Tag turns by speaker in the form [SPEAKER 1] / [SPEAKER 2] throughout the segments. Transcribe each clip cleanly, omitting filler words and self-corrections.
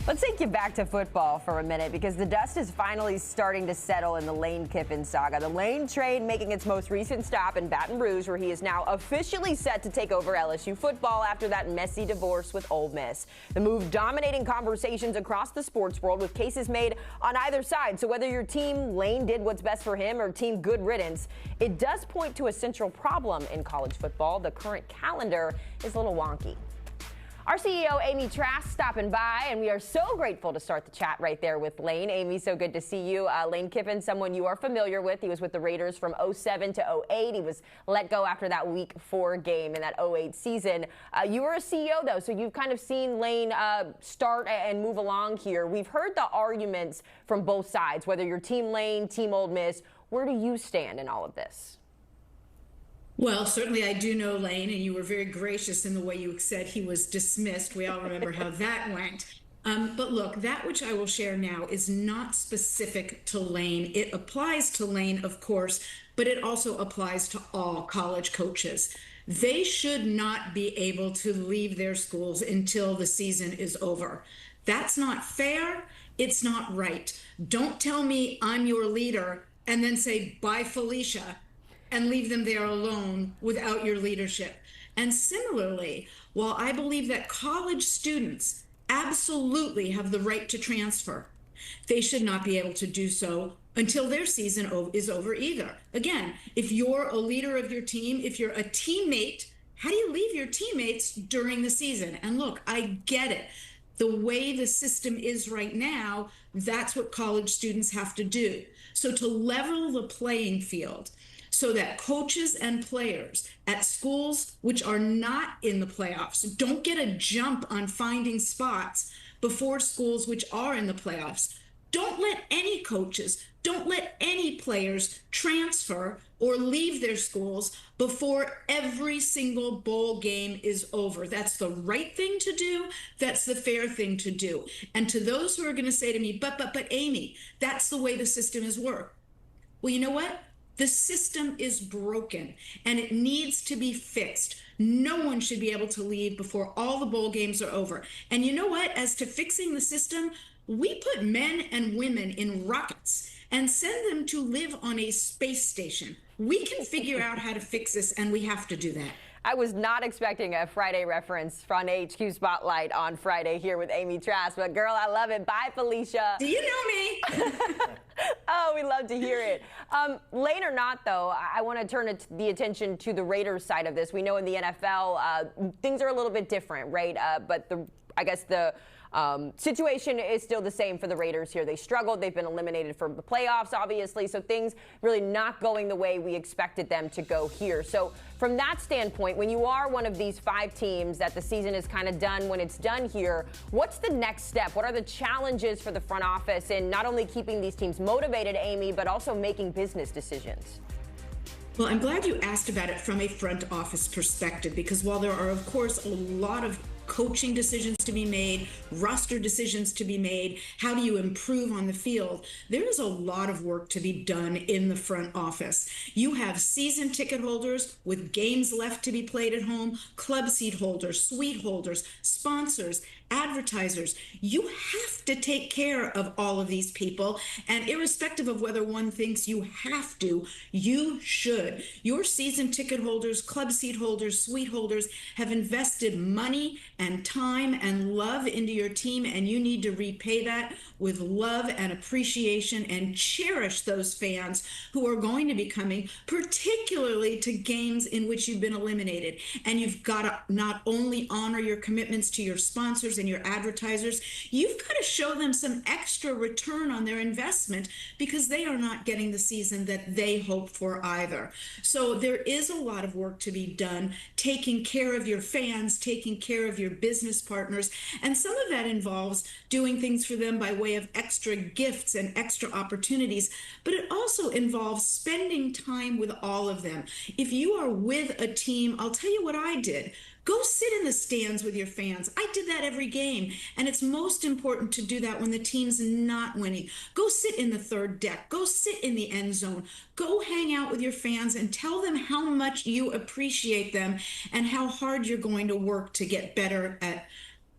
[SPEAKER 1] Let's take you back to football for a minute because the dust is finally starting to settle in the Lane Kiffin saga. The Lane trade making its most recent stop in Baton Rouge, where he is now officially set to take over LSU football after that messy divorce with Ole Miss. The move dominating conversations across the sports world with cases made on either side. So whether your team Lane did what's best for him or team good riddance, it does point to a central problem in college football. The current calendar is a little wonky. Our CEO Amy Trask stopping by, and we are so grateful to start the chat right there with Lane. Amy, so good to see you. Lane Kiffin, someone you are familiar with. He was with the Raiders from 07 to 08. He was let go after that Week 4 game in that 08 season. You were a CEO, though, so you've kind of seen Lane start and move along here. We've heard the arguments from both sides, whether you're Team Lane, Team Ole Miss. Where do you stand in all of this?
[SPEAKER 2] Well, certainly I do know Lane, and you were very gracious in the way you said he was dismissed. We all remember how that went. But look, that which I will share now is not specific to Lane. It applies to Lane, of course, but it also applies to all college coaches. They should not be able to leave their schools until the season is over. That's not fair. It's not right. Don't tell me I'm your leader and then say, bye, Felicia, and leave them there alone without your leadership. And similarly, while I believe that college students absolutely have the right to transfer, they should not be able to do so until their season is over either. Again, if you're a leader of your team, if you're a teammate, how do you leave your teammates during the season? And look, I get it. The way the system is right now, that's what college students have to do. So to level the playing field, so that coaches and players at schools which are not in the playoffs don't get a jump on finding spots before schools which are in the playoffs. Don't let any coaches, don't let any players transfer or leave their schools before every single bowl game is over. That's the right thing to do. That's the fair thing to do. And to those who are going to say to me, but Amy, that's the way the system is worked. Well, you know what? The system is broken and it needs to be fixed. No one should be able to leave before all the bowl games are over. And you know what? As to fixing the system, we put men and women in rockets and send them to live on a space station. We can figure out how to fix this, and we have to do that.
[SPEAKER 1] I was not expecting a Friday reference from HQ Spotlight on Friday here with Amy Trask, but girl, I love it. Bye, Felicia.
[SPEAKER 2] Do you know me?
[SPEAKER 1] Oh, we love to hear it. Lane or not, though, I want to turn the attention to the Raiders side of this. We know in the NFL, things are a little bit different, right? But I guess the situation is still the same for the Raiders here. They struggled. They've been eliminated from the playoffs, obviously. So things really not going the way we expected them to go here. So from that standpoint, when you are one of these 5 teams that the season is kind of done when it's done here, what's the next step? What are the challenges for the front office in not only keeping these teams motivated, Amy, but also making business decisions?
[SPEAKER 2] Well, I'm glad you asked about it from a front office perspective, because while there are, of course, a lot of coaching decisions to be made, roster decisions to be made, how do you improve on the field, there is a lot of work to be done in the front office. You have season ticket holders with games left to be played at home, club seat holders, suite holders, sponsors, advertisers. You have to take care of all of these people, and irrespective of whether one thinks you have to, you should. Your season ticket holders, club seat holders, suite holders have invested money and time and love into your team, and you need to repay that with love and appreciation and cherish those fans who are going to be coming, particularly to games in which you've been eliminated. And you've got to not only honor your commitments to your sponsors and your advertisers, you've got to show them some extra return on their investment, because they are not getting the season that they hope for either. So there is a lot of work to be done, taking care of your fans, taking care of your business partners, and some of that involves doing things for them by way of extra gifts and extra opportunities, but it also involves spending time with all of them. If you are with a team, I'll tell you what I did. Go sit in the stands with your fans. I did that every game, and it's most important to do that when the team's not winning. Go sit in the third deck. Go sit in the end zone. Go hang out with your fans and tell them how much you appreciate them and how hard you're going to work to get better at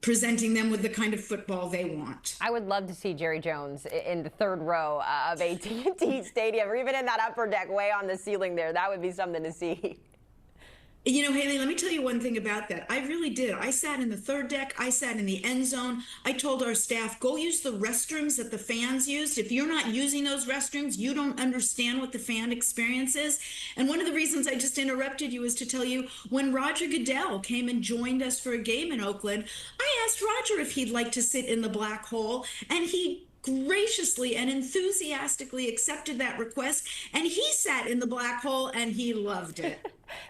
[SPEAKER 2] presenting them with the kind of football they want.
[SPEAKER 1] I would love to see Jerry Jones in the third row of AT&T Stadium, or even in that upper deck way on the ceiling there. That would be something to see.
[SPEAKER 2] You know, Haley, let me tell you one thing about that. I really did. I sat in the third deck. I sat in the end zone. I told our staff, go use the restrooms that the fans used. If you're not using those restrooms, you don't understand what the fan experience is. And one of the reasons I just interrupted you is to tell you, when Roger Goodell came and joined us for a game in Oakland, I asked Roger if he'd like to sit in the black hole, and he graciously and enthusiastically accepted that request, and he sat in the black hole and he loved it.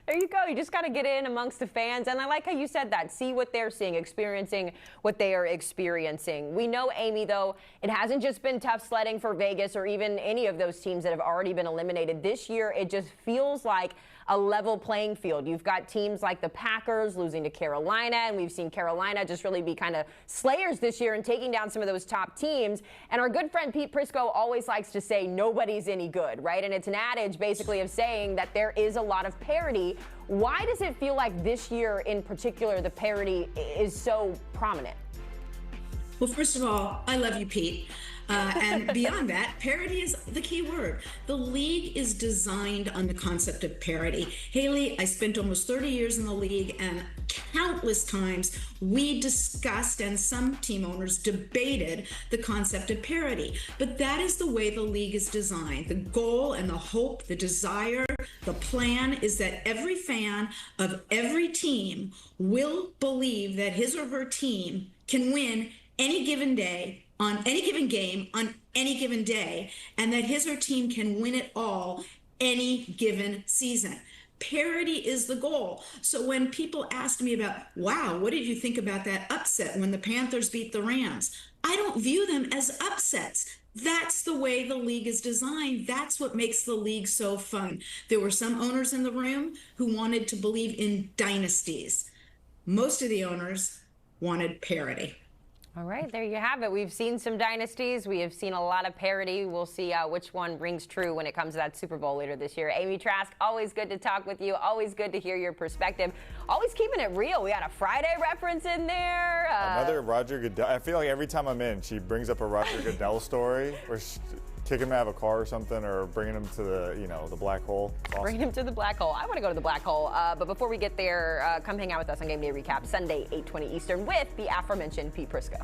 [SPEAKER 1] There you go. You just got to get in amongst the fans. And I like how you said that. See what they're seeing, experiencing what they are experiencing. We know, Amy, though, it hasn't just been tough sledding for Vegas or even any of those teams that have already been eliminated. This year, it just feels like a level playing field. You've got teams like the Packers losing to Carolina, and we've seen Carolina just really be kind of slayers this year and taking down some of those top teams. And our good friend Pete Prisco always likes to say nobody's any good, right? And it's an adage basically of saying that there is a lot of parity. Why does it feel like this year in particular the parity is so prominent?
[SPEAKER 2] Well, first of all, I love you, Pete. And beyond that, parity is the key word. The league is designed on the concept of parity. Haley, I spent almost 30 years in the league, and countless times we discussed and some team owners debated the concept of parity. But that is the way the league is designed. The goal and the hope, the desire, the plan is that every fan of every team will believe that his or her team can win any given day, on any given game, on any given day, and that his or her team can win it all any given season. Parity is the goal. So when people ask me about, wow, what did you think about that upset when the Panthers beat the Rams? I don't view them as upsets. That's the way the league is designed. That's what makes the league so fun. There were some owners in the room who wanted to believe in dynasties. Most of the owners wanted parity.
[SPEAKER 1] All right, there you have it. We've seen some dynasties. We have seen a lot of parity. We'll see which one rings true when it comes to that Super Bowl later this year. Amy Trask, always good to talk with you. Always good to hear your perspective. Always keeping it real. We got a Friday reference in there.
[SPEAKER 3] Another Roger Goodell. I feel like every time I'm in, she brings up a Roger Goodell story or kicking him out of a car or something, or bringing him to the, the black hole. Awesome.
[SPEAKER 1] Bringing him to the black hole. I want to go to the black hole. But before we get there, come hang out with us on Game Day Recap Sunday, 8:20 Eastern with the aforementioned Pete Prisco.